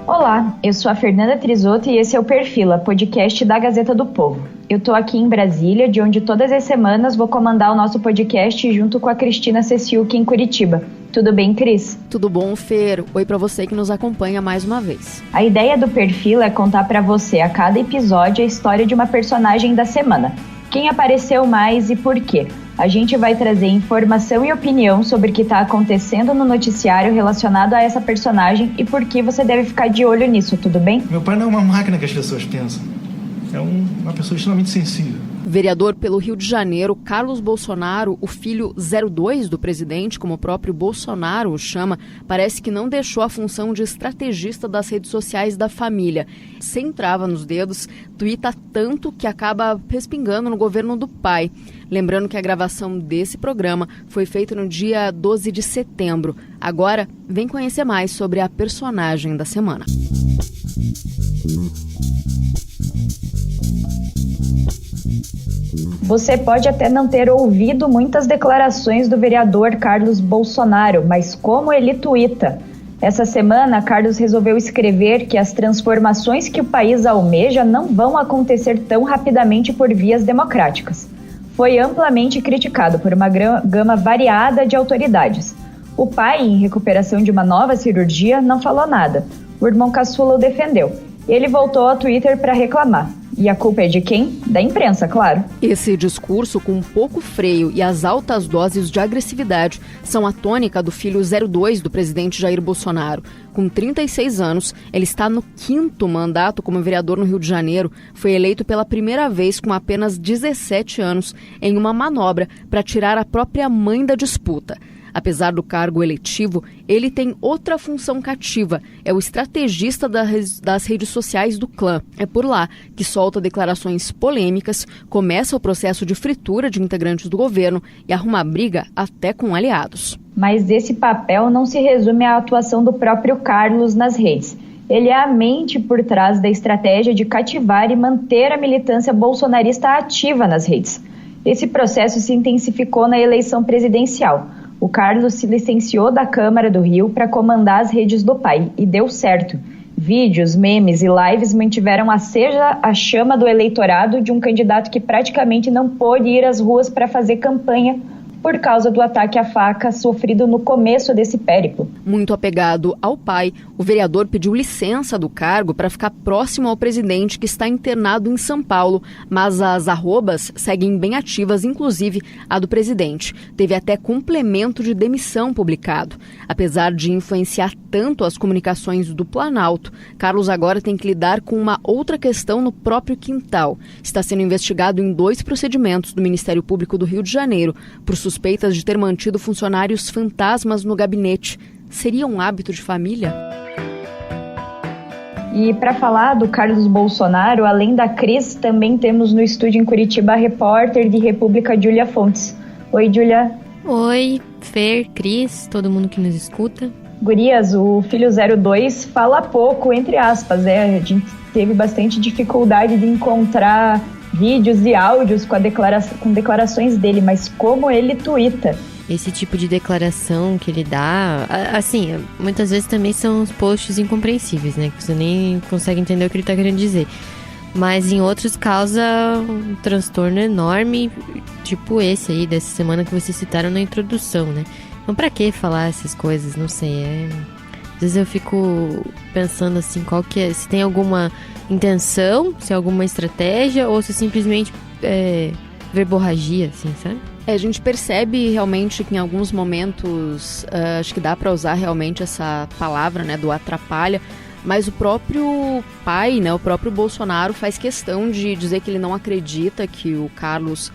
Olá, eu sou a Fernanda Trisotto e esse é o Perfila, podcast da Gazeta do Povo. Eu estou aqui em Brasília, de onde todas as semanas vou comandar o nosso podcast junto com a Cristina Ceciuc em Curitiba. Tudo bem, Cris? Tudo bom, Fer? Oi para você que nos acompanha mais uma vez. A ideia do Perfila é contar para você a cada episódio a história de uma personagem da semana. Quem apareceu mais e por quê? A gente vai trazer informação e opinião sobre o que está acontecendo no noticiário relacionado a essa personagem e por que você deve ficar de olho nisso, tudo bem? Meu pai não é uma máquina que as pessoas pensam. É uma pessoa extremamente sensível. Vereador pelo Rio de Janeiro, Carlos Bolsonaro, o filho 02 do presidente, como o próprio Bolsonaro o chama, parece que não deixou a função de estrategista das redes sociais da família. Sem trava nos dedos, tuita tanto que acaba respingando no governo do pai. Lembrando que a gravação desse programa foi feita no dia 12 de setembro. Agora, vem conhecer mais sobre a personagem da semana. Você pode até não ter ouvido muitas declarações do vereador Carlos Bolsonaro, mas como ele tuita? Essa semana, Carlos resolveu escrever que as transformações que o país almeja não vão acontecer tão rapidamente por vias democráticas. Foi amplamente criticado por uma gama variada de autoridades. O pai, em recuperação de uma nova cirurgia, não falou nada. O irmão caçula o defendeu. Ele voltou ao Twitter para reclamar. E a culpa é de quem? Da imprensa, claro. Esse discurso com pouco freio e as altas doses de agressividade são a tônica do filho 02 do presidente Jair Bolsonaro. Com 36 anos, ele está no 5º mandato como vereador no Rio de Janeiro. Foi eleito pela primeira vez com apenas 17 anos em uma manobra para tirar a própria mãe da disputa. Apesar do cargo eletivo, ele tem outra função cativa. É o estrategista das redes sociais do clã. É por lá que solta declarações polêmicas, começa o processo de fritura de integrantes do governo e arruma briga até com aliados. Mas esse papel não se resume à atuação do próprio Carlos nas redes. Ele é a mente por trás da estratégia de cativar e manter a militância bolsonarista ativa nas redes. Esse processo se intensificou na eleição presidencial. O Carlos se licenciou da Câmara do Rio para comandar as redes do pai e deu certo. Vídeos, memes e lives mantiveram acesa a chama do eleitorado de um candidato que praticamente não pôde ir às ruas para fazer campanha por causa do ataque à faca sofrido no começo desse périplo. Muito apegado ao pai, o vereador pediu licença do cargo para ficar próximo ao presidente que está internado em São Paulo, mas as arrobas seguem bem ativas, inclusive a do presidente. Teve até complemento de demissão publicado. Apesar de influenciar tanto as comunicações do Planalto, Carlos agora tem que lidar com uma outra questão no próprio quintal. Está sendo investigado em 2 procedimentos do Ministério Público do Rio de Janeiro por suspeitas de ter mantido funcionários fantasmas no gabinete. Seria um hábito de família? E para falar do Carlos Bolsonaro, além da Cris, também temos no estúdio em Curitiba a repórter de República, Júlia Fontes. Oi, Júlia. Oi, Fer, Cris, todo mundo que nos escuta. Gurias, o filho 02 fala pouco, entre aspas, A gente teve bastante dificuldade de encontrar vídeos e áudios com declarações dele, mas como ele tuita. Esse tipo de declaração que ele dá, assim, muitas vezes também são os posts incompreensíveis, né? Que você nem consegue entender o que ele tá querendo dizer. Mas em outros causa um transtorno enorme, tipo esse aí, dessa semana que vocês citaram na introdução, né? Então pra que falar essas coisas? Não sei, Às vezes eu fico pensando assim, se tem alguma intenção, se é alguma estratégia ou se simplesmente verborragia, assim, sabe? A gente percebe realmente que em alguns momentos, acho que dá para usar realmente essa palavra, né, do atrapalha, mas o próprio pai, né, o próprio Bolsonaro faz questão de dizer que ele não acredita que o Carlos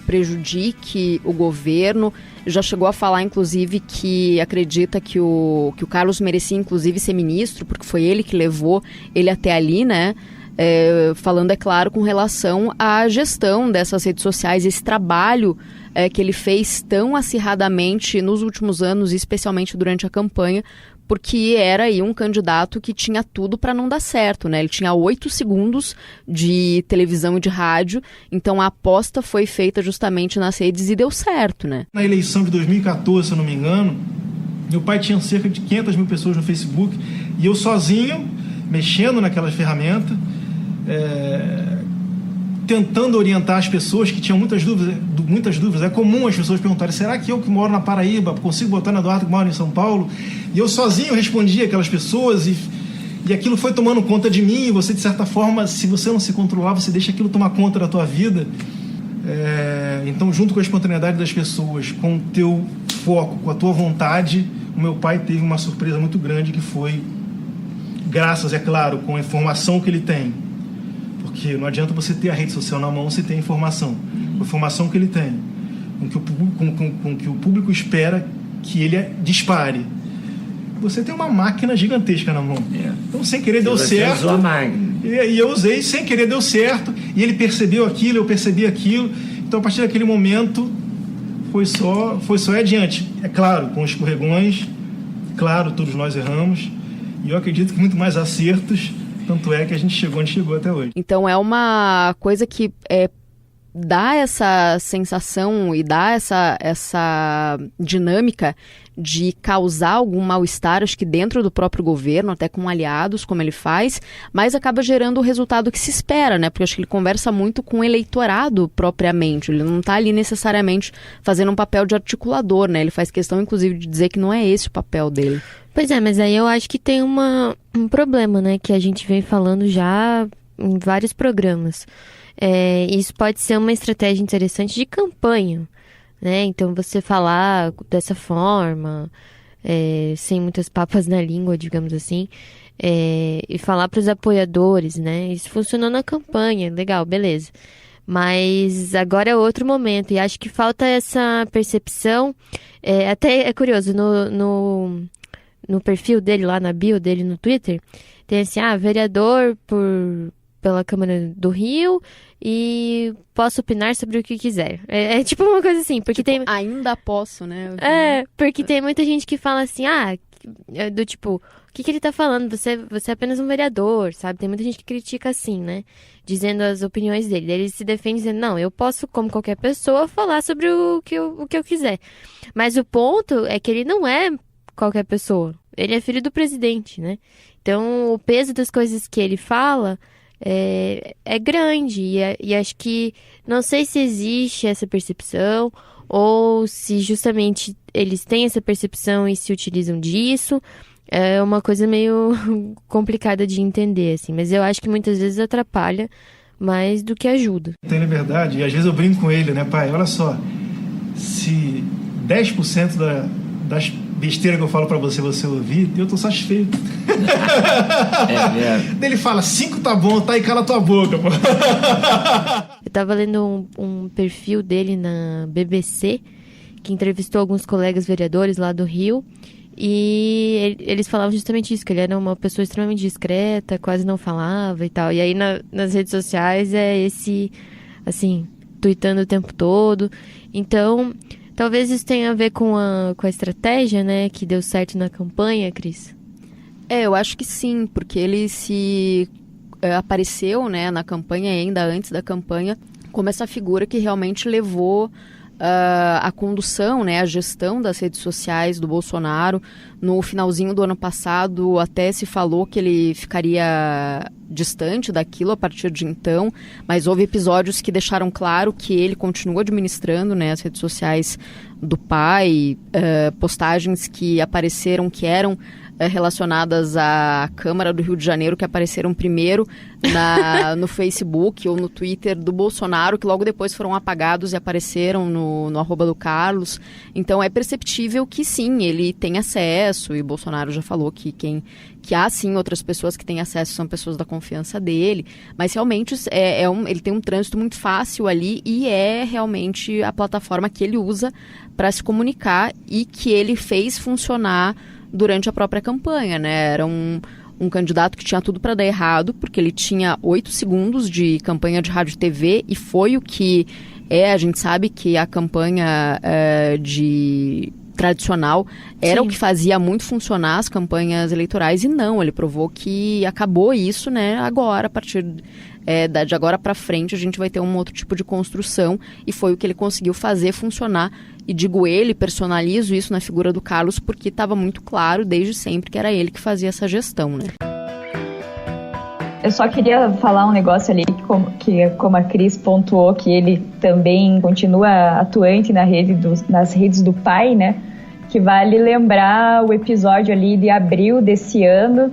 prejudique o governo. Já chegou a falar, inclusive, que acredita que o Carlos merecia, inclusive, ser ministro, porque foi ele que levou ele até ali, né? Falando, é claro, com relação à gestão dessas redes sociais, esse trabalho que ele fez tão acirradamente nos últimos anos, especialmente durante a campanha, porque era aí um candidato que tinha tudo para não dar certo, né? Ele tinha 8 segundos de televisão e de rádio, então a aposta foi feita justamente nas redes e deu certo, né? Na eleição de 2014, se eu não me engano, meu pai tinha cerca de 500 mil pessoas no Facebook e eu sozinho mexendo naquela ferramenta, tentando orientar as pessoas que tinham muitas dúvidas. É comum as pessoas perguntarem: será que eu que moro na Paraíba consigo botar no Eduardo que mora em São Paulo? E eu sozinho respondia aquelas pessoas e aquilo foi tomando conta de mim. E você, de certa forma, se você não se controlar, você deixa aquilo tomar conta da tua vida. Então, junto com a espontaneidade das pessoas, com o teu foco, com a tua vontade, o meu pai teve uma surpresa muito grande, que foi, graças, é claro, com a informação que ele tem. Porque não adianta você ter a rede social na mão se tem informação. A informação que ele tem, com que o público espera que ele dispare. Você tem uma máquina gigantesca na mão. Então, sem querer, deu certo. Usou a máquina. E eu usei, sem querer, deu certo. E ele percebeu aquilo, eu percebi aquilo. Então, a partir daquele momento, foi só adiante. É claro, com escorregões, claro, todos nós erramos. E eu acredito que muito mais acertos. Tanto é que a gente chegou onde chegou até hoje. Então é uma coisa que dá essa sensação e dá essa dinâmica de causar algum mal-estar, acho que dentro do próprio governo, até com aliados, como ele faz, mas acaba gerando o resultado que se espera, né? Porque eu acho que ele conversa muito com o eleitorado propriamente, ele não está ali necessariamente fazendo um papel de articulador, né? Ele faz questão, inclusive, de dizer que não é esse o papel dele. Pois é, mas aí eu acho que tem um problema, né? Que a gente vem falando já em vários programas. Isso pode ser uma estratégia interessante de campanha, né? Então, você falar dessa forma, sem muitas papas na língua, digamos assim, e falar para os apoiadores, né? Isso funcionou na campanha, legal, beleza. Mas agora é outro momento, e acho que falta essa percepção. Até é curioso, no perfil dele, lá na bio dele no Twitter, tem assim: vereador pela Câmara do Rio e posso opinar sobre o que quiser. É tipo uma coisa assim, porque tem... Ainda posso, né? Porque tem muita gente que fala assim, do tipo, o que ele tá falando? Você é apenas um vereador, sabe? Tem muita gente que critica assim, né? Dizendo as opiniões dele. Ele se defende dizendo: não, eu posso, como qualquer pessoa, falar sobre o que eu quiser. Mas o ponto é que ele não é qualquer pessoa. Ele é filho do presidente, né? Então, o peso das coisas que ele fala é grande. E acho que, não sei se existe essa percepção, ou se justamente eles têm essa percepção e se utilizam disso. É uma coisa meio complicada de entender, assim. Mas eu acho que muitas vezes atrapalha mais do que ajuda. Tem liberdade, e às vezes eu brinco com ele, né, pai? Olha só, se 10% das besteiras que eu falo pra você ouvir, eu tô satisfeito. Ele fala: 5 tá bom, tá aí, cala tua boca, pô. Eu tava lendo um perfil dele na BBC, que entrevistou alguns colegas vereadores lá do Rio, e eles falavam justamente isso, que ele era uma pessoa extremamente discreta, quase não falava e tal. E aí nas redes sociais esse, assim, tuitando o tempo todo. Então, talvez isso tenha a ver com a estratégia, né, que deu certo na campanha, Cris? Eu acho que sim, porque ele apareceu, né, na campanha, ainda antes da campanha, como essa figura que realmente levou a condução, né, a gestão das redes sociais do Bolsonaro. No finalzinho do ano passado, até se falou que ele ficaria distante daquilo a partir de então, mas houve episódios que deixaram claro que ele continua administrando, né, as redes sociais do pai, postagens que apareceram, que eram relacionadas à Câmara do Rio de Janeiro, que apareceram primeiro no Facebook ou no Twitter do Bolsonaro, que logo depois foram apagados e apareceram no arroba do Carlos. Então é perceptível que sim, ele tem acesso, e o Bolsonaro já falou que há sim outras pessoas que têm acesso, são pessoas da confiança dele, mas realmente ele tem um trânsito muito fácil ali, e é realmente a plataforma que ele usa para se comunicar e que ele fez funcionar durante a própria campanha, né? Era um candidato que tinha tudo para dar errado, porque ele tinha 8 segundos de campanha de rádio e TV, e foi o que a gente sabe que a campanha tradicional era Sim. o que fazia muito funcionar as campanhas eleitorais, e não, ele provou que acabou isso, né? Agora, a partir de agora para frente, a gente vai ter um outro tipo de construção, e foi o que ele conseguiu fazer funcionar. E digo ele, personalizo isso na figura do Carlos, porque estava muito claro desde sempre que era ele que fazia essa gestão, né? Eu só queria falar um negócio ali, que como a Cris pontuou, que ele também continua atuante nas redes do pai, né? Que vale lembrar o episódio ali de abril desse ano,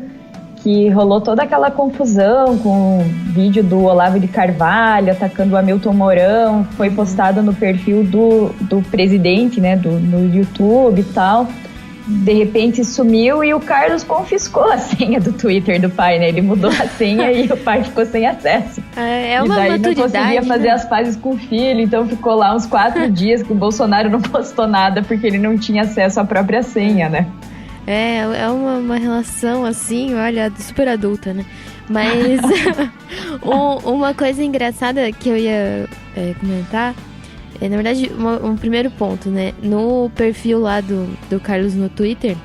que rolou toda aquela confusão com o vídeo do Olavo de Carvalho atacando o Hamilton Mourão, foi postado no perfil do presidente, né, no YouTube e tal. De repente sumiu e o Carlos confiscou a senha do Twitter do pai, né? Ele mudou a senha e o pai ficou sem acesso. É uma e daí maturidade, não conseguia fazer né? as pazes com o filho, então ficou lá uns 4 dias que o Bolsonaro não postou nada porque ele não tinha acesso à própria senha, né? É uma relação assim, olha, super adulta, né? Mas uma coisa engraçada que eu ia comentar, na verdade, um primeiro ponto, né? No perfil lá do Carlos no Twitter,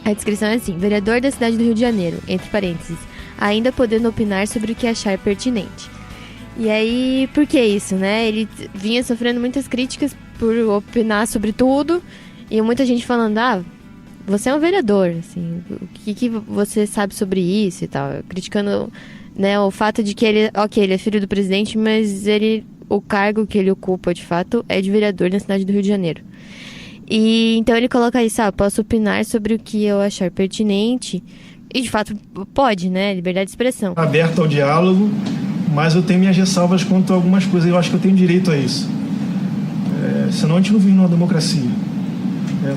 a descrição é assim: vereador da cidade do Rio de Janeiro, entre parênteses, ainda podendo opinar sobre o que achar pertinente. E aí, por que isso, né? Ele vinha sofrendo muitas críticas por opinar sobre tudo, e muita gente falando, você é um vereador, assim, o que você sabe sobre isso e tal, criticando, né, o fato de que ele é filho do presidente, mas o cargo que ele ocupa, de fato, é de vereador na cidade do Rio de Janeiro. E então ele coloca isso, posso opinar sobre o que eu achar pertinente, e de fato pode, né, liberdade de expressão. Aberto ao diálogo, mas eu tenho minhas ressalvas quanto a algumas coisas, eu acho que eu tenho direito a isso. Senão a gente não vive numa democracia.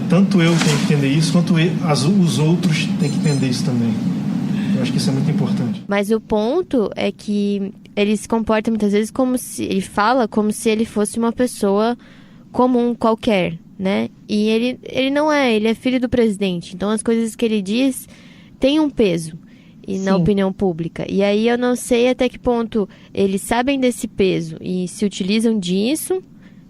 Tanto eu tenho que entender isso, quanto os outros têm que entender isso também. Eu acho que isso é muito importante. Mas o ponto é que ele se comporta muitas vezes ele fala como se ele fosse uma pessoa comum qualquer, né? E ele não é, ele é filho do presidente. Então as coisas que ele diz têm um peso na opinião pública. E aí eu não sei até que ponto eles sabem desse peso e se utilizam disso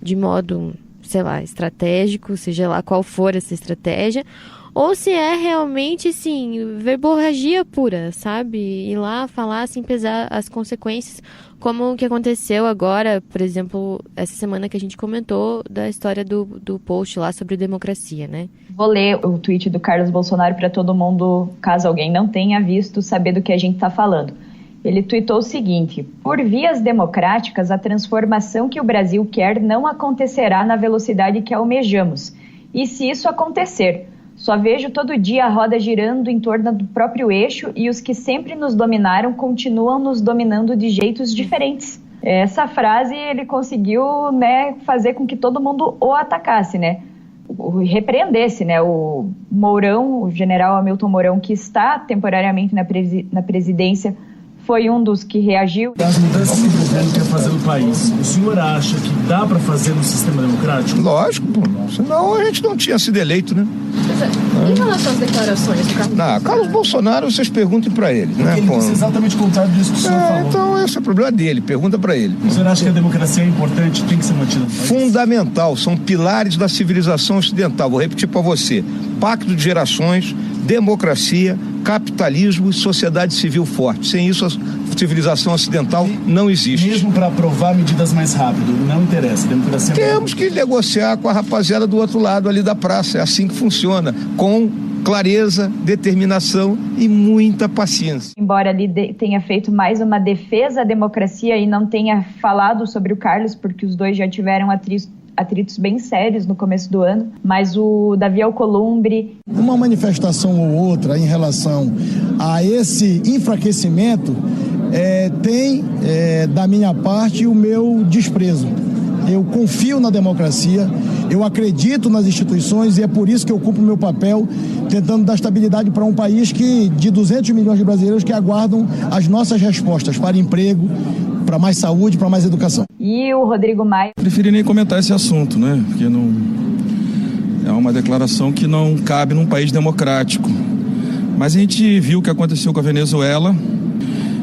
de modo, sei lá, estratégico, seja lá qual for essa estratégia, ou se é realmente, assim, verborragia pura, sabe? Ir lá falar sem pesar as consequências, como o que aconteceu agora, por exemplo, essa semana que a gente comentou da história do post lá sobre democracia, né? Vou ler o tweet do Carlos Bolsonaro para todo mundo, caso alguém não tenha visto, saber do que a gente está falando. Ele tuitou o seguinte: por vias democráticas, a transformação que o Brasil quer não acontecerá na velocidade que almejamos. E se isso acontecer, só vejo todo dia a roda girando em torno do próprio eixo e os que sempre nos dominaram continuam nos dominando de jeitos diferentes. Essa frase ele conseguiu, né, fazer com que todo mundo o atacasse, né? Repreendesse, né? O Mourão, o general Hamilton Mourão, que está temporariamente na presidência, foi um dos que reagiu. Das mudanças que o governo quer fazer no país, o senhor acha que dá para fazer no sistema democrático? Lógico, pô. Senão a gente não tinha sido eleito, né? Em relação às declarações do Carlos Bolsonaro, vocês perguntem para ele, né? Ele disse exatamente o contrário disso que o senhor falou. Então esse é o problema dele, pergunta para ele. O senhor acha que a democracia é importante, tem que ser mantida no país? Fundamental, são pilares da civilização ocidental. Vou repetir para você: pacto de gerações, democracia, capitalismo e sociedade civil forte. Sem isso, a civilização ocidental não existe. Mesmo para aprovar medidas mais rápido, não interessa. A democracia Temos que negociar com a rapaziada do outro lado ali da praça. É assim que funciona, com clareza, determinação e muita paciência. Embora ele tenha feito mais uma defesa à democracia e não tenha falado sobre o Carlos, porque os dois já tiveram atritos bem sérios no começo do ano, mas o Davi Alcolumbre... Uma manifestação ou outra em relação a esse enfraquecimento tem, da minha parte, o meu desprezo. Eu confio na democracia, eu acredito nas instituições e é por isso que eu cumpro o meu papel tentando dar estabilidade para um país de 200 milhões de brasileiros que aguardam as nossas respostas para emprego, para mais saúde, para mais educação. E o Rodrigo Maia... Preferi nem comentar esse assunto, né? Porque não é uma declaração que não cabe num país democrático. Mas a gente viu o que aconteceu com a Venezuela.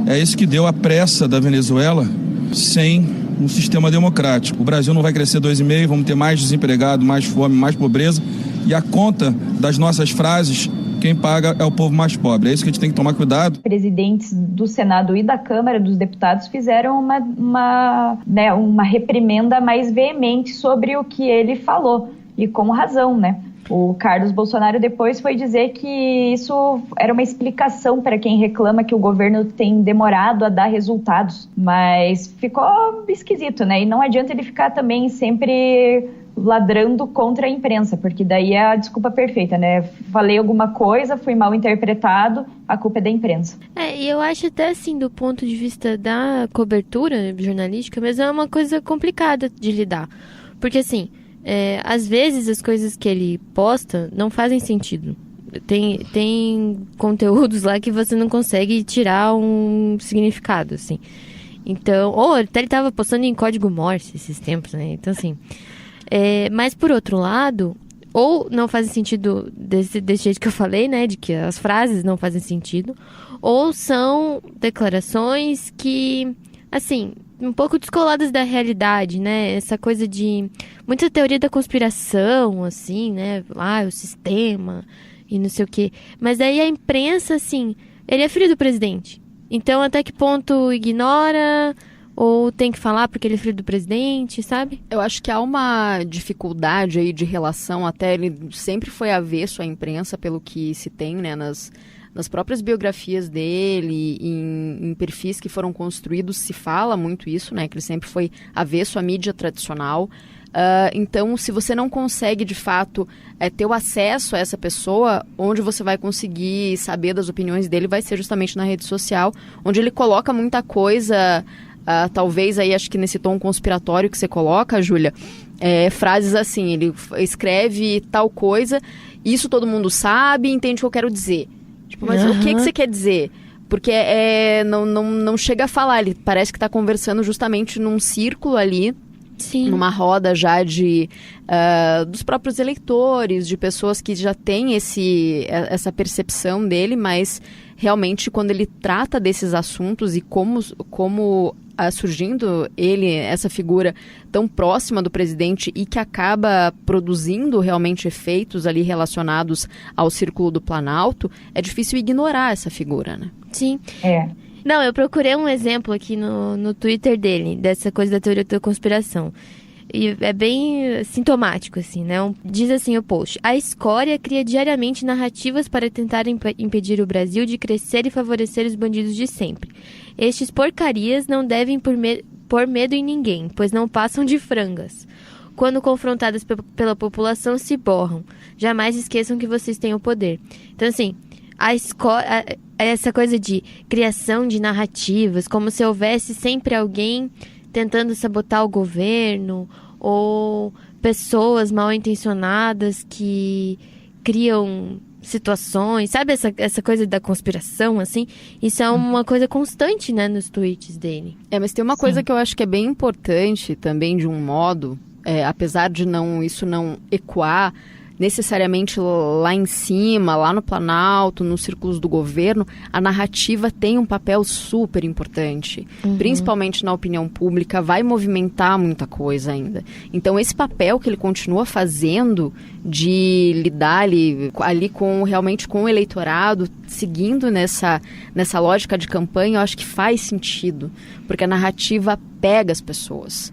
É isso que deu a pressa da Venezuela sem um sistema democrático. O Brasil não vai crescer 2,5, vamos ter mais desempregado, mais fome, mais pobreza. E a conta das nossas frases, quem paga é o povo mais pobre. É isso que a gente tem que tomar cuidado. Presidentes do Senado e da Câmara dos Deputados fizeram uma reprimenda mais veemente sobre o que ele falou. E com razão, né? O Carlos Bolsonaro depois foi dizer que isso era uma explicação para quem reclama que o governo tem demorado a dar resultados, mas ficou esquisito, né? E não adianta ele ficar também sempre ladrando contra a imprensa, porque daí é a desculpa perfeita, né? Falei alguma coisa, fui mal interpretado, a culpa é da imprensa. E eu acho até assim, do ponto de vista da cobertura jornalística, mas é uma coisa complicada de lidar. Porque assim, às vezes as coisas que ele posta não fazem sentido. Tem conteúdos lá que você não consegue tirar um significado, assim. Então, até ele tava postando em código Morse esses tempos, né? Então assim... mas por outro lado, ou não fazem sentido desse jeito que eu falei, né, de que as frases não fazem sentido, ou são declarações que, assim, um pouco descoladas da realidade, né, essa coisa de muita teoria da conspiração, assim, né, o sistema e não sei o quê, mas daí a imprensa, assim, ele é filho do presidente, então até que ponto ignora... Ou tem que falar porque ele é filho do presidente, sabe? Eu acho que há uma dificuldade aí de relação, até ele sempre foi avesso à imprensa, pelo que se tem, né, nas próprias biografias dele, em perfis que foram construídos, se fala muito isso, né, que ele sempre foi avesso à mídia tradicional. Então, se você não consegue, de fato, ter o acesso a essa pessoa, onde você vai conseguir saber das opiniões dele vai ser justamente na rede social, onde ele coloca muita coisa... talvez aí, acho que nesse tom conspiratório que você coloca, Júlia, frases assim, ele escreve tal coisa, isso todo mundo sabe, entende o que eu quero dizer. Tipo, mas o que você quer dizer? Porque não chega a falar, ele parece que está conversando justamente num círculo ali, Sim. Numa roda já dos próprios eleitores, de pessoas que já têm essa percepção dele, mas realmente quando ele trata desses assuntos e como surgindo essa figura tão próxima do presidente e que acaba produzindo realmente efeitos ali relacionados ao Círculo do Planalto, é difícil ignorar essa figura, né? Sim. Não, eu procurei um exemplo aqui no Twitter dele, dessa coisa da teoria da conspiração. E é bem sintomático, assim, né? Diz assim o post: a escória cria diariamente narrativas para tentar impedir o Brasil de crescer e favorecer os bandidos de sempre. Estes porcarias não devem pôr medo em ninguém, pois não passam de frangas. Quando confrontadas pela população, se borram. Jamais esqueçam que vocês têm o poder. Então, assim, essa coisa de criação de narrativas, como se houvesse sempre alguém tentando sabotar o governo, ou pessoas mal intencionadas que criam situações, sabe essa coisa da conspiração, assim? Isso é uma coisa constante, né, nos tweets dele. Mas tem uma coisa que eu acho que é bem importante também, de um modo, apesar de isso não ecoar necessariamente lá em cima, lá no Planalto, nos círculos do governo, a narrativa tem um papel super importante, principalmente na opinião pública, vai movimentar muita coisa ainda. Então, esse papel que ele continua fazendo de lidar ali realmente com o eleitorado, seguindo nessa lógica de campanha, eu acho que faz sentido, porque a narrativa pega as pessoas.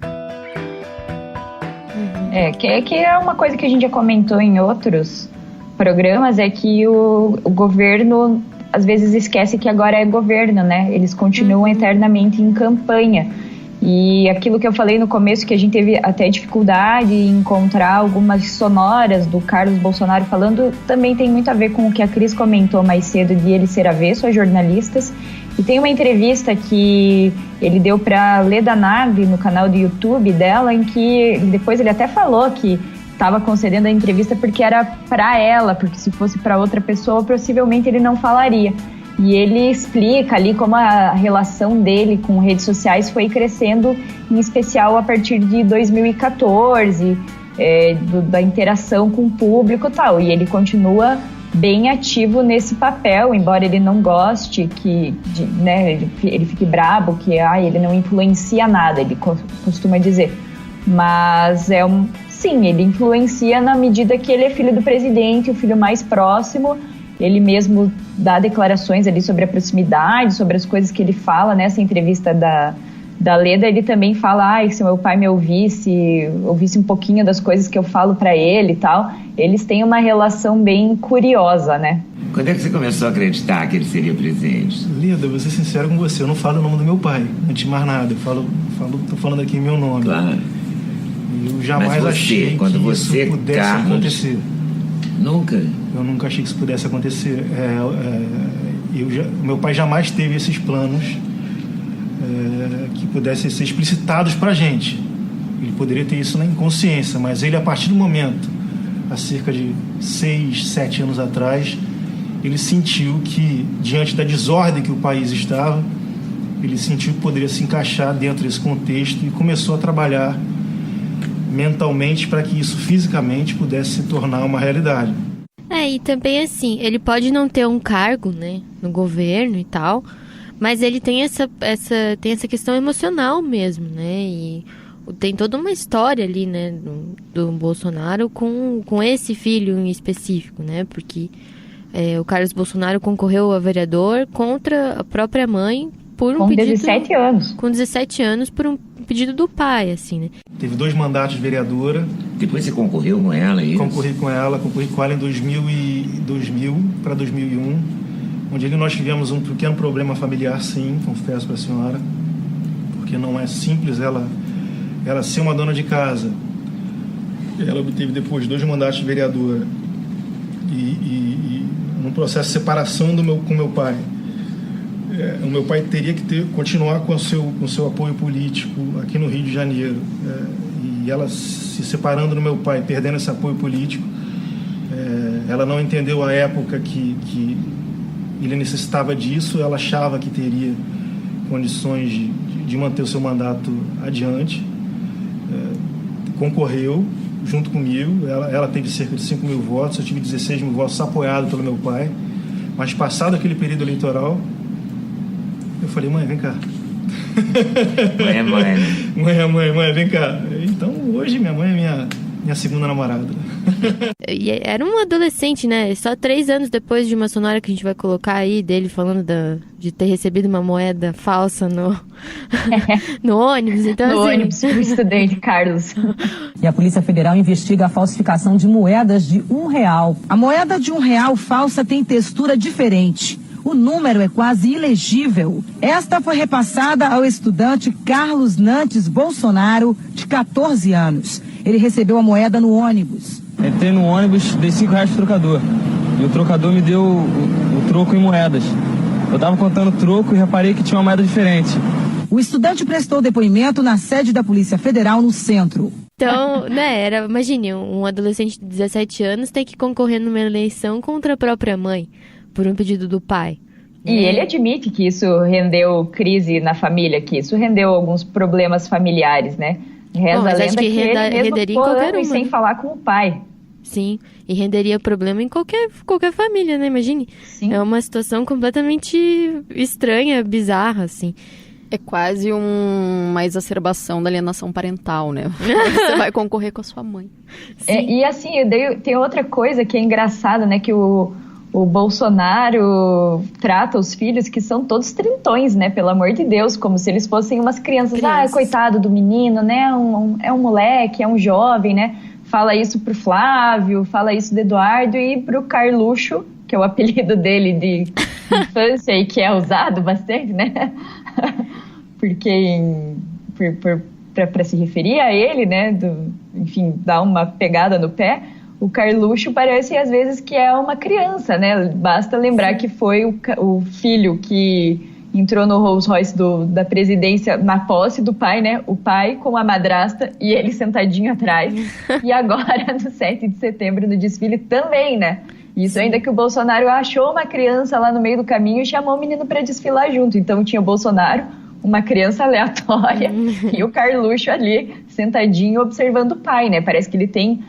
Que é uma coisa que a gente já comentou em outros programas, é que o governo às vezes esquece que agora é governo, né? Eles continuam eternamente em campanha. E aquilo que eu falei no começo, que a gente teve até dificuldade em encontrar algumas sonoras do Carlos Bolsonaro falando, também tem muito a ver com o que a Cris comentou mais cedo, de ele ser avesso a jornalistas. E tem uma entrevista que ele deu para Leda Nagli no canal do YouTube dela, em que depois ele até falou que estava concedendo a entrevista porque era para ela, porque se fosse para outra pessoa, possivelmente ele não falaria. E ele explica ali como a relação dele com redes sociais foi crescendo, em especial a partir de 2014, da interação com o público e tal. E ele continua bem ativo nesse papel, embora ele não goste ele fique brabo, que ele não influencia nada, ele costuma dizer. Mas sim, ele influencia na medida que ele é filho do presidente, o filho mais próximo. Ele mesmo dá declarações ali sobre a proximidade, sobre as coisas que ele fala nessa entrevista da Leda, ele também fala, se meu pai me ouvisse um pouquinho das coisas que eu falo para ele e tal. Eles têm uma relação bem curiosa, né? Quando é que você começou a acreditar que ele seria presidente? Leda, vou ser sincero com você, eu não falo o nome do meu pai, antes de mais nada, tô falando aqui meu nome. Claro. Eu jamais achei que isso pudesse acontecer. Nunca? Eu nunca achei que isso pudesse acontecer. Meu pai jamais teve esses planos que pudessem ser explicitados para a gente. Ele poderia ter isso na inconsciência, mas ele, a partir do momento, há cerca de 6, 7 anos atrás, ele sentiu que, diante da desordem que o país estava, ele sentiu que poderia se encaixar dentro desse contexto e começou a trabalhar mentalmente para que isso fisicamente pudesse se tornar uma realidade. E também assim, ele pode não ter um cargo, né, no governo e tal, mas ele tem essa questão emocional mesmo, né, e tem toda uma história ali, né, do Bolsonaro com esse filho em específico, né, porque o Carlos Bolsonaro concorreu a vereador contra a própria mãe por um pedido... 17 anos. Com 17 anos, por um pedido do pai, assim, né. Teve 2 mandatos de vereadora. Depois você concorreu com ela, é isso? Concorri com ela em 2000 para 2001, onde nós tivemos um pequeno problema familiar, sim, confesso para a senhora, porque não é simples ela ser uma dona de casa. Ela obteve depois 2 mandatos de vereadora e num processo de separação com meu pai. O meu pai teria que continuar com o seu apoio político aqui no Rio de Janeiro. E ela se separando do meu pai, perdendo esse apoio político, ela não entendeu a época que ele necessitava disso. Ela achava que teria condições de manter o seu mandato adiante. Concorreu junto comigo. Ela teve cerca de 5 mil votos, eu tive 16 mil votos apoiado pelo meu pai. Mas passado aquele período eleitoral, eu falei, mãe, vem cá. Mãe é mãe, né? Mãe, vem cá. Então, hoje, minha mãe é minha segunda namorada. E era um adolescente, né? Só 3 anos depois de uma sonora que a gente vai colocar aí, dele falando de ter recebido uma moeda falsa no ônibus. Então, no ônibus do estudante Carlos. E a Polícia Federal investiga a falsificação de moedas de R$1. A moeda de R$1 falsa tem textura diferente. O número é quase ilegível. Esta foi repassada ao estudante Carlos Nantes Bolsonaro, de 14 anos. Ele recebeu a moeda no ônibus. Entrei no ônibus, dei R$5 pro trocador. E o trocador me deu o troco em moedas. Eu tava contando troco e reparei que tinha uma moeda diferente. O estudante prestou depoimento na sede da Polícia Federal no centro. Então, né, imagine, um adolescente de 17 anos tem que concorrer numa eleição contra a própria mãe, por um pedido do pai. E ele admite que isso rendeu crise na família, que isso rendeu alguns problemas familiares, né? Reza a lenda que ele mesmo renderia em qualquer uma, sem falar com o pai. Sim, e renderia problema em qualquer família, né? Imagine. Sim. É uma situação completamente estranha, bizarra, assim. É quase uma exacerbação da alienação parental, né? Você vai concorrer com a sua mãe. E assim, tem outra coisa que é engraçada, né? Que o Bolsonaro trata os filhos, que são todos trintões, né? Pelo amor de Deus, como se eles fossem umas crianças. Coitado do menino, né? É um moleque, é um jovem, né? Fala isso pro Flávio, fala isso do Eduardo e pro Carluxo, que é o apelido dele de infância e que é usado bastante, né? Porque para se referir a ele, né? Enfim, dar uma pegada no pé. O Carluxo parece, às vezes, que é uma criança, né? Basta lembrar que foi o filho que entrou no Rolls Royce da presidência na posse do pai, né? O pai com a madrasta e ele sentadinho atrás. E agora, no 7 de setembro, no desfile também, né? Isso ainda que o Bolsonaro achou uma criança lá no meio do caminho e chamou o menino para desfilar junto. Então tinha o Bolsonaro, uma criança aleatória, e o Carluxo ali, sentadinho, observando o pai, né? Parece que ele tem...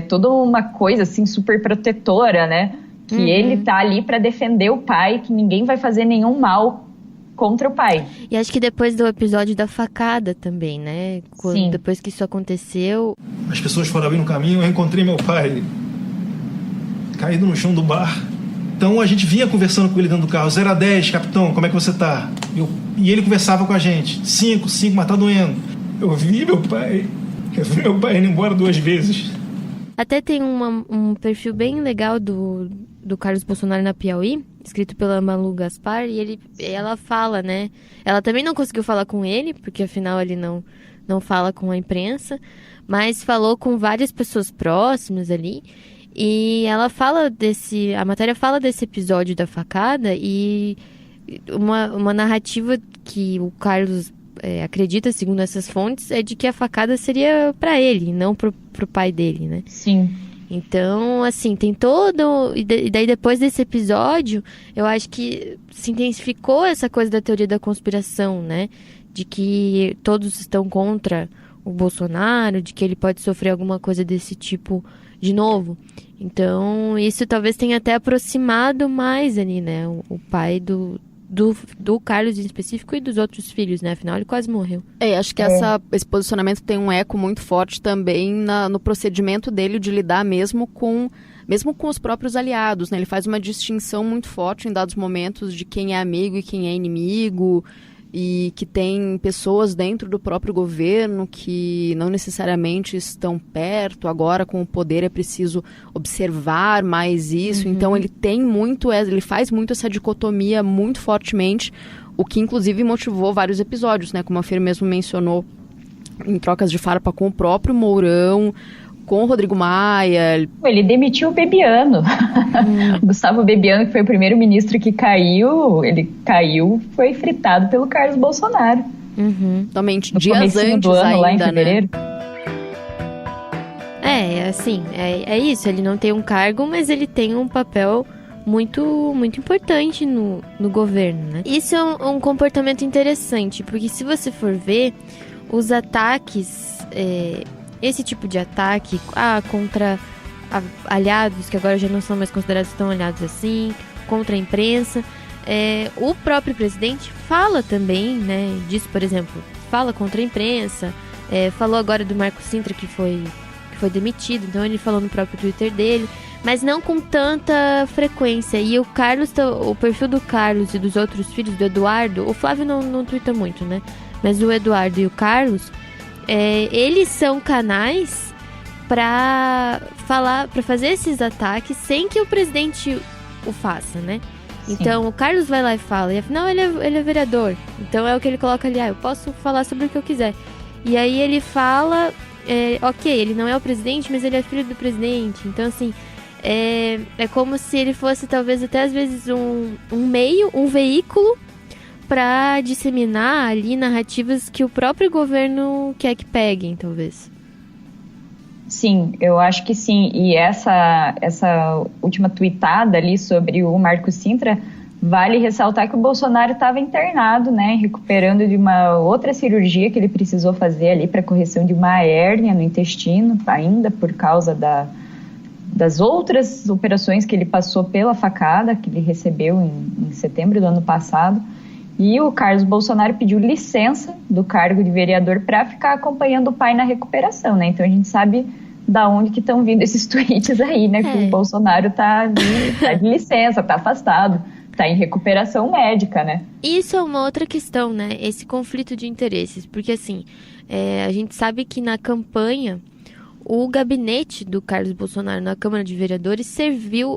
toda uma coisa assim super protetora, né? Que ele tá ali para defender o pai, que ninguém vai fazer nenhum mal contra o pai. E acho que depois do episódio da facada também, né? Sim. Depois que isso aconteceu... As pessoas foram no caminho, eu encontrei meu pai caído no chão do bar. Então a gente vinha conversando com ele dentro do carro. 0 a 10, capitão, como é que você tá? Eu E ele conversava com a gente. 5, mas tá doendo. Eu vi meu pai indo embora 2 vezes. Até tem um perfil bem legal do Carlos Bolsonaro na Piauí, escrito pela Malu Gaspar, e ela fala, né? Ela também não conseguiu falar com ele, porque afinal ele não fala com a imprensa, mas falou com várias pessoas próximas ali. E ela fala a matéria fala desse episódio da facada e uma narrativa que o Carlos acredita, segundo essas fontes, é de que a facada seria para ele, não pro pai dele, né? Sim. Então, assim, tem todo... E daí depois desse episódio, eu acho que se intensificou essa coisa da teoria da conspiração, né? De que todos estão contra o Bolsonaro, de que ele pode sofrer alguma coisa desse tipo de novo. Então, isso talvez tenha até aproximado mais ali, né? O pai do Carlos em específico e dos outros filhos, né? Afinal, ele quase morreu. Acho que esse posicionamento tem um eco muito forte também no procedimento dele de lidar mesmo com os próprios aliados, né? Ele faz uma distinção muito forte em dados momentos de quem é amigo e quem é inimigo, e que tem pessoas dentro do próprio governo que não necessariamente estão perto. Agora, com o poder, é preciso observar mais isso. Uhum. Então, ele faz muito essa dicotomia muito fortemente, o que, inclusive, motivou vários episódios, né? Como a Fer mesmo mencionou, em trocas de farpa com o próprio Mourão, com o Rodrigo Maia. Ele demitiu o Bebiano. Gustavo Bebiano, que foi o primeiro-ministro que caiu, foi fritado pelo Carlos Bolsonaro. Uhum. Totalmente. No dias antes do ano, ainda, lá em fevereiro. Né? É isso. Ele não tem um cargo, mas ele tem um papel muito, muito importante no governo, né? Isso é um comportamento interessante, porque se você for ver, os ataques... esse tipo de ataque contra aliados, que agora já não são mais considerados tão aliados assim, contra a imprensa, o próprio presidente fala também, né, disso, por exemplo, fala contra a imprensa, falou agora do Marco Sintra que foi demitido, então ele falou no próprio Twitter dele, mas não com tanta frequência. E o perfil do Carlos e dos outros filhos, do Eduardo, o Flávio não twitta muito, né, mas o Eduardo e o Carlos... eles são canais para fazer esses ataques sem que o presidente o faça, né? Sim. Então, o Carlos vai lá e fala, e afinal ele é vereador. Então, é o que ele coloca ali, eu posso falar sobre o que eu quiser. E aí ele fala, ok, ele não é o presidente, mas ele é filho do presidente. Então, assim, é como se ele fosse, talvez, até às vezes um veículo para disseminar ali narrativas que o próprio governo quer que peguem, talvez. Sim, eu acho que sim. E essa última tweetada ali sobre o Marco Sintra, vale ressaltar que o Bolsonaro estava internado, né, recuperando de uma outra cirurgia que ele precisou fazer ali para correção de uma hérnia no intestino, ainda por causa das outras operações que ele passou pela facada, que ele recebeu em setembro do ano passado. E o Carlos Bolsonaro pediu licença do cargo de vereador para ficar acompanhando o pai na recuperação, né? Então a gente sabe da onde que estão vindo esses tweets aí, né? Que o Bolsonaro tá de licença, tá afastado, tá em recuperação médica, né? Isso é uma outra questão, né? Esse conflito de interesses, porque assim, a gente sabe que na campanha o gabinete do Carlos Bolsonaro na Câmara de Vereadores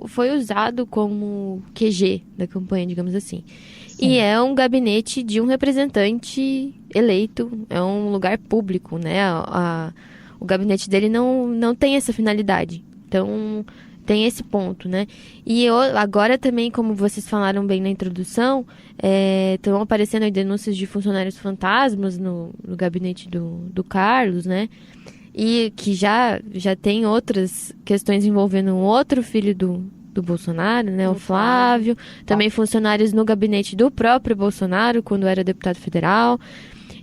foi usado como QG da campanha, digamos assim. Sim. E é um gabinete de um representante eleito, é um lugar público, né? O gabinete dele não tem essa finalidade. Então, tem esse ponto, né? E agora também, como vocês falaram bem na introdução, estão aparecendo aí denúncias de funcionários fantasmas no gabinete do Carlos, né? E que já tem outras questões envolvendo um outro filho do Bolsonaro, né? O Flávio. Também funcionários no gabinete do próprio Bolsonaro, quando era deputado federal.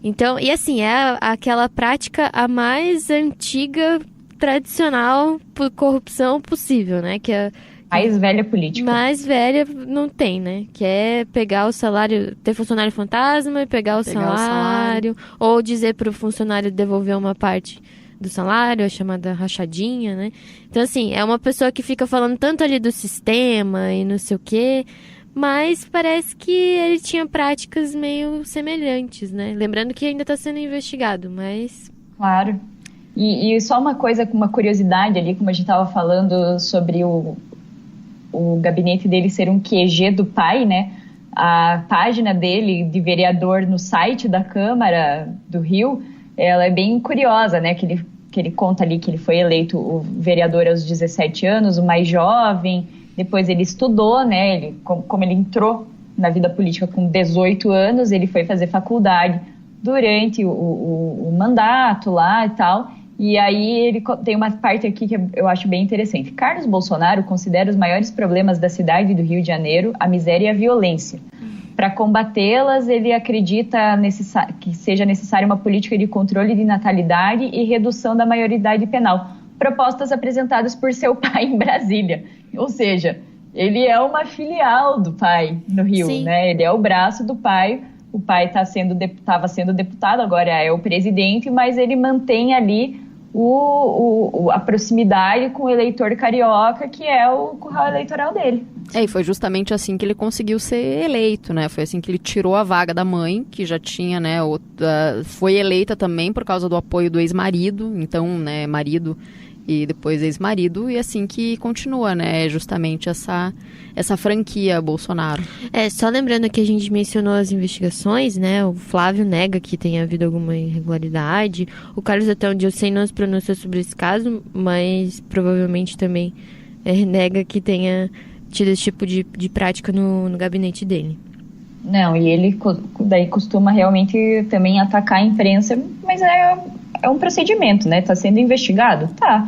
Então, e assim, é aquela prática a mais antiga, tradicional, por corrupção possível, né? Que é mais velha política. Mais velha não tem, né? Que é pegar o salário, ter funcionário fantasma e pegar o salário. Ou dizer para o funcionário devolver uma parte do salário, a chamada rachadinha, né? Então, assim, é uma pessoa que fica falando tanto ali do sistema e não sei o quê, mas parece que ele tinha práticas meio semelhantes, né? Lembrando que ainda está sendo investigado, mas... Claro. E só uma coisa, uma curiosidade ali, como a gente estava falando sobre o gabinete dele ser um QG do pai, né? A página dele de vereador no site da Câmara do Rio, ela é bem curiosa, né? Que ele conta ali que ele foi eleito o vereador aos 17 anos, o mais jovem, depois ele estudou, né? Como ele entrou na vida política com 18 anos, ele foi fazer faculdade durante o mandato lá e tal. E aí ele tem uma parte aqui que eu acho bem interessante. Carlos Bolsonaro considera os maiores problemas da cidade do Rio de Janeiro a miséria e a violência. Para combatê-las, ele acredita que seja necessária uma política de controle de natalidade e redução da maioridade penal. Propostas apresentadas por seu pai em Brasília. Ou seja, ele é uma filial do pai no Rio, né? Ele é o braço do pai. O pai estava sendo deputado, agora é o presidente, mas ele mantém ali a proximidade com o eleitor carioca, que é o curral eleitoral dele. E foi justamente assim que ele conseguiu ser eleito, né? Foi assim que ele tirou a vaga da mãe, que já tinha, né? Foi eleita também por causa do apoio do ex-marido, então, né? Marido e depois ex-marido, e assim que continua, né? Justamente essa franquia Bolsonaro. Só lembrando que a gente mencionou as investigações, né? O Flávio nega que tenha havido alguma irregularidade. O Carlos, até onde eu sei, não se pronunciou sobre esse caso, mas provavelmente também nega que tenha tido esse tipo de prática no gabinete dele. Não, e ele daí costuma realmente também atacar a imprensa, mas é um procedimento, né? Tá sendo investigado? Tá.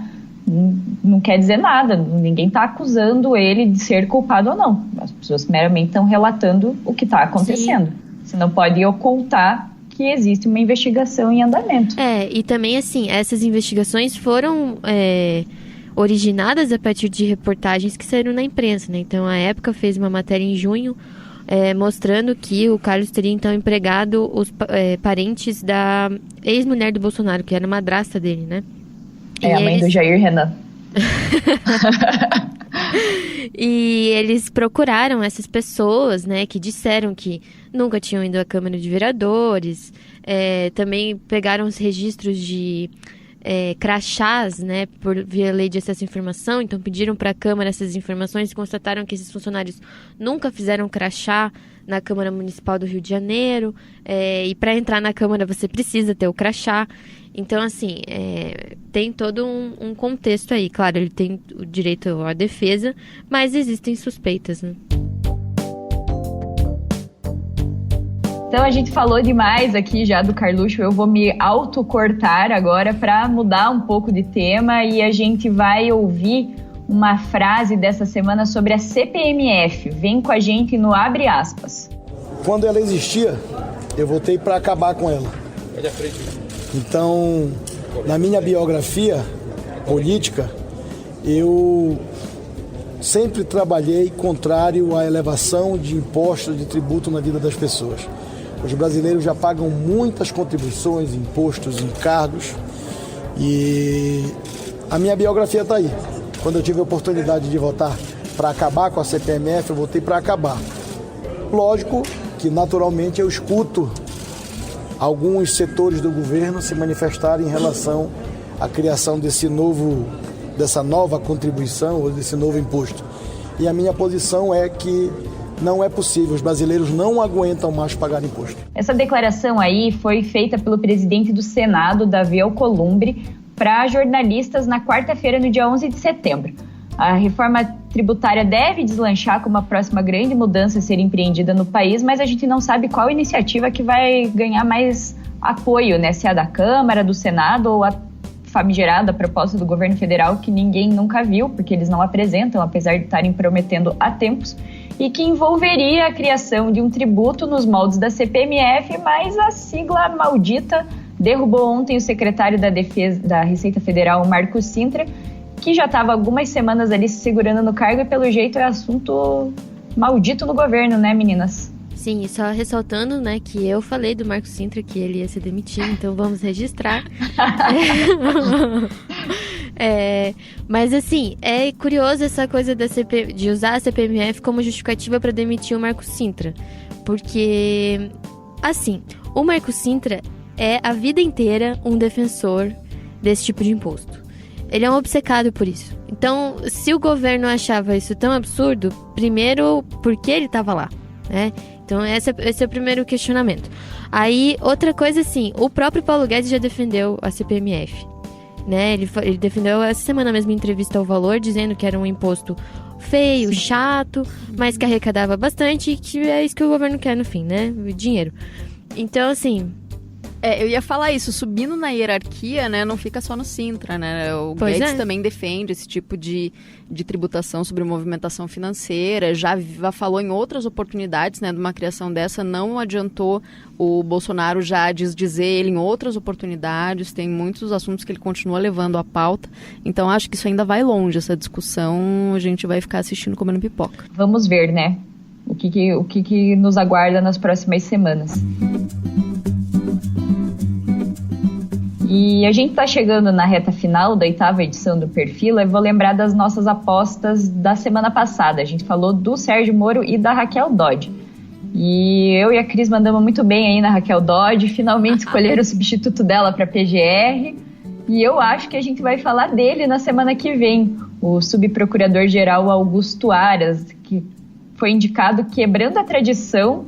Não quer dizer nada, ninguém está acusando ele de ser culpado ou não. As pessoas meramente estão relatando o que está acontecendo. Sim. Você não pode ocultar que existe uma investigação em andamento. E também, assim, essas investigações foram originadas a partir de reportagens que saíram na imprensa, né? Então, a Época fez uma matéria em junho mostrando que o Carlos teria, então, empregado os parentes da ex-mulher do Bolsonaro, que era madrasta dele, né? A mãe do Jair Renan. E eles procuraram essas pessoas, né, que disseram que nunca tinham ido à Câmara de Vereadores. Também pegaram os registros de crachás, né, via lei de acesso à informação. Então pediram para a Câmara essas informações e constataram que esses funcionários nunca fizeram crachá na Câmara Municipal do Rio de Janeiro. E para entrar na Câmara você precisa ter o crachá. Então, assim, tem todo um contexto aí. Claro, ele tem o direito à defesa, mas existem suspeitas, né? Então, a gente falou demais aqui já do Carluxo. Eu vou me autocortar agora para mudar um pouco de tema e a gente vai ouvir uma frase dessa semana sobre a CPMF. Vem com a gente no Abre Aspas. Quando ela existia, eu voltei para acabar com ela. Então, na minha biografia política, eu sempre trabalhei contrário à elevação de impostos, de tributo na vida das pessoas. Os brasileiros já pagam muitas contribuições, impostos, encargos, e a minha biografia está aí. Quando eu tive a oportunidade de votar para acabar com a CPMF, eu votei para acabar. Lógico que, naturalmente, eu escuto alguns setores do governo se manifestarem em relação à criação dessa nova contribuição ou desse novo imposto. E a minha posição é que não é possível, os brasileiros não aguentam mais pagar imposto. Essa declaração aí foi feita pelo presidente do Senado, Davi Alcolumbre, para jornalistas na quarta-feira, no dia 11 de setembro. A reforma tributária deve deslanchar como a próxima grande mudança a ser empreendida no país, mas a gente não sabe qual iniciativa que vai ganhar mais apoio, né? Se é a da Câmara, do Senado ou a famigerada proposta do governo federal que ninguém nunca viu, porque eles não apresentam, apesar de estarem prometendo há tempos, e que envolveria a criação de um tributo nos moldes da CPMF, mas a sigla maldita derrubou ontem o secretário da Receita Federal, Marcos Cintra, que já estava algumas semanas ali se segurando no cargo e, pelo jeito, é assunto maldito no governo, né, meninas? Sim, e só ressaltando, né, que eu falei do Marcos Cintra que ele ia ser demitido, então vamos registrar. Mas assim, é curioso essa coisa de usar a CPMF como justificativa para demitir o Marcos Cintra. Porque, assim, o Marcos Cintra é a vida inteira um defensor desse tipo de imposto. Ele é um obcecado por isso. Então, se o governo achava isso tão absurdo, primeiro, por que ele estava lá, né? Então, esse é o primeiro questionamento. Aí, outra coisa assim, o próprio Paulo Guedes já defendeu a CPMF, né? Ele defendeu essa semana mesmo em entrevista ao Valor, dizendo que era um imposto feio, chato, mas que arrecadava bastante e que é isso que o governo quer no fim, né? O dinheiro. Então, assim... eu ia falar isso, subindo na hierarquia, né, não fica só no Cintra, né, o Guedes também defende esse tipo de tributação sobre movimentação financeira, já falou em outras oportunidades, né, de uma criação dessa, não adiantou o Bolsonaro já dizer ele em outras oportunidades, tem muitos assuntos que ele continua levando à pauta, então acho que isso ainda vai longe, essa discussão, a gente vai ficar assistindo comendo pipoca. Vamos ver, né, o que nos aguarda nas próximas semanas. E a gente está chegando na reta final da 8ª edição do Perfila. Eu vou lembrar das nossas apostas da semana passada. A gente falou do Sérgio Moro e da Raquel Dodge. E eu e a Cris mandamos muito bem aí na Raquel Dodge. Finalmente escolheram o substituto dela para a PGR. E eu acho que a gente vai falar dele na semana que vem. O subprocurador-geral Augusto Aras, que foi indicado quebrando a tradição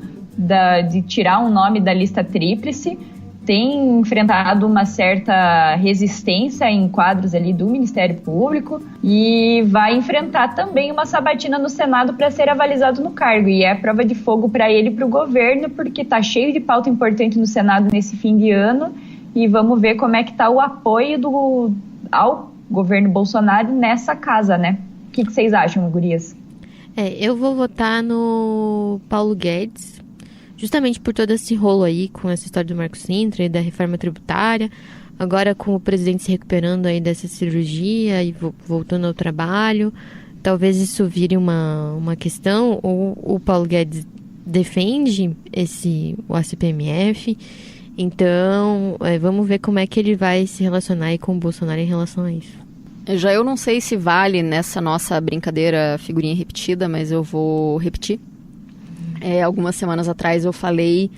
de tirar um nome da lista tríplice, tem enfrentado uma certa resistência em quadros ali do Ministério Público e vai enfrentar também uma sabatina no Senado para ser avalizado no cargo. E é prova de fogo para ele e para o governo, porque está cheio de pauta importante no Senado nesse fim de ano e vamos ver como é que está o apoio ao governo Bolsonaro nessa casa, né? O que vocês acham, gurias? Eu vou votar no Paulo Guedes, justamente por todo esse rolo aí com essa história do Marcos Cintra e da reforma tributária, agora com o presidente se recuperando aí dessa cirurgia e voltando ao trabalho, talvez isso vire uma questão. O Paulo Guedes defende o ACPMF, então vamos ver como é que ele vai se relacionar aí com o Bolsonaro em relação a isso. Já eu não sei se vale nessa nossa brincadeira figurinha repetida, mas eu vou repetir. Algumas semanas atrás eu falei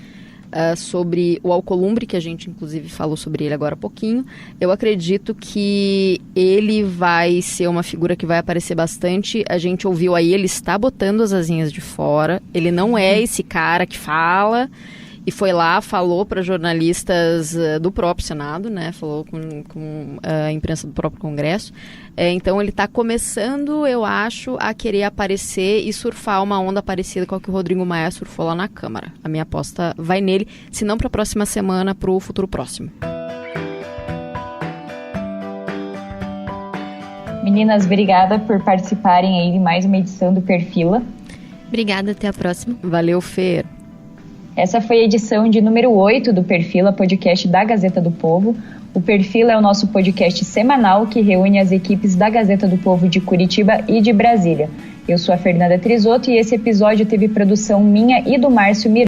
sobre o Alcolumbre, que a gente inclusive falou sobre ele agora há pouquinho. Eu acredito que ele vai ser uma figura que vai aparecer bastante. A gente ouviu aí, ele está botando as asinhas de fora. Ele não é esse cara que fala e foi lá, falou para jornalistas do próprio Senado, né? Falou com a imprensa do próprio Congresso. Então ele está começando, eu acho, a querer aparecer e surfar uma onda parecida com a que o Rodrigo Maia surfou lá na Câmara. A minha aposta vai nele, se não para a próxima semana, para o futuro próximo. Meninas, obrigada por participarem aí de mais uma edição do Perfila. Obrigada, até a próxima. Valeu, Fer. Essa foi a edição de número 8 do Perfila, podcast da Gazeta do Povo. O Perfila é o nosso podcast semanal que reúne as equipes da Gazeta do Povo de Curitiba e de Brasília. Eu sou a Fernanda Trisotto e esse episódio teve produção minha e do Márcio Miranda.